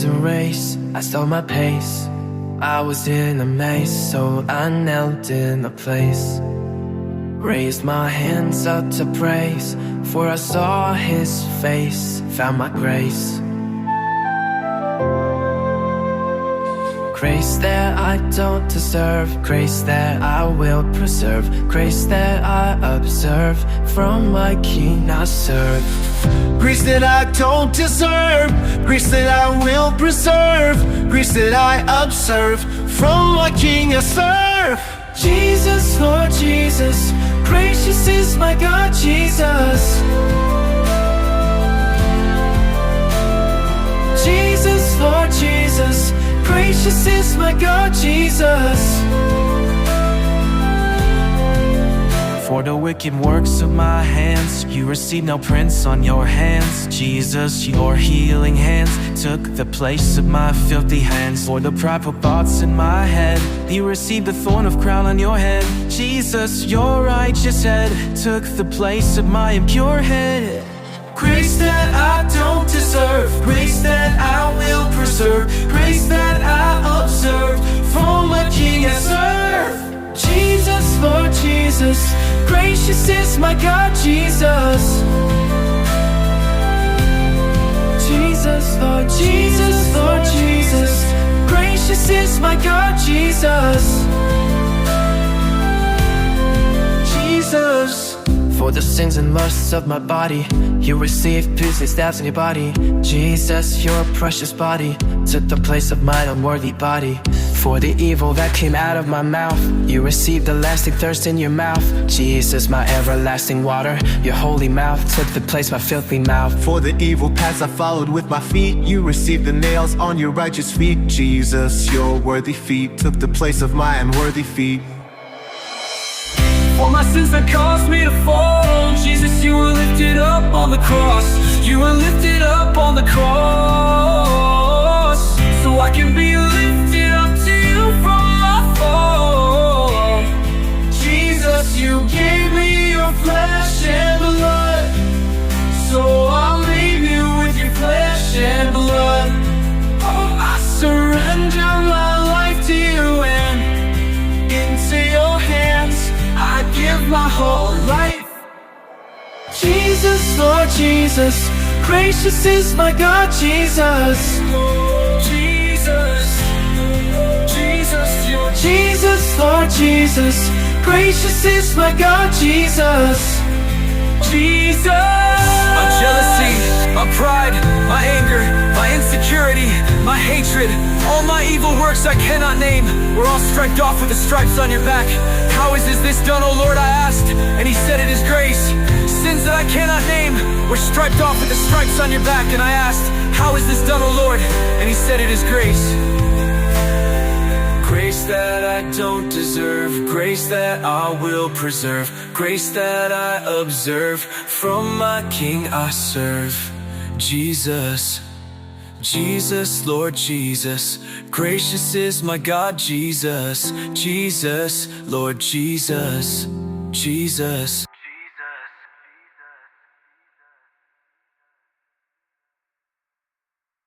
a race, I stole my pace. I was in a maze, so I knelt in a place. Raised my hands up to praise, for I saw his face, found my grace. Grace that I don't deserve, grace that I will preserve, grace that I observe from my King I serve. Grace that I don't deserve, grace that I will preserve, grace that I observe from my King I serve. Jesus, Lord Jesus, gracious is my God Jesus. Jesus, Lord Jesus, gracious is my God Jesus. For the wicked works of my hands, you receive no prints on your hands. Jesus, your healing hands took the place of my filthy hands. For the prideful thoughts in my head, you received the thorn of crown on your head. Jesus, your righteous head took the place of my impure head. Grace that I don't deserve, grace that I will preserve, grace that I observe from my King I serve. Jesus, Lord Jesus, gracious is my God Jesus. Jesus, Lord Jesus, gracious is my God Jesus. Jesus. For the sins and lusts of my body, you received piercing stabs in your body. Jesus, your precious body took the place of my unworthy body. For the evil that came out of my mouth, you received a lasting thirst in your mouth. Jesus, my everlasting water, your holy mouth took the place of my filthy mouth. For the evil paths I followed with my feet, you received the nails on your righteous feet. Jesus, your worthy feet took the place of my unworthy feet. For my sins that caused me to fall, Jesus, you were lifted up on the cross. You were lifted up on the cross, so I can be lifted up to you from my fall. Jesus, you gave me your flesh and blood, so I'll leave you with your flesh and blood. Oh, I surrender my life to you and into your hands I give my whole life. Jesus, Lord Jesus, gracious is my God Jesus. Jesus, Jesus, Lord Jesus, gracious is my God Jesus. Jesus. My jealousy, my pride, my anger, my insecurity, my hatred, all my evil works I cannot name were all striped off with the stripes on your back. How is this done, O Lord, I asked, and he said it is grace. Sins that I cannot name were striped off with the stripes on your back, and I asked, how is this done, O Lord, and he said it is grace. Grace that I don't deserve, grace that I will preserve, grace that I observe from my King I serve. Jesus, Jesus, Lord Jesus, gracious is my God Jesus. Jesus, Lord Jesus, Jesus.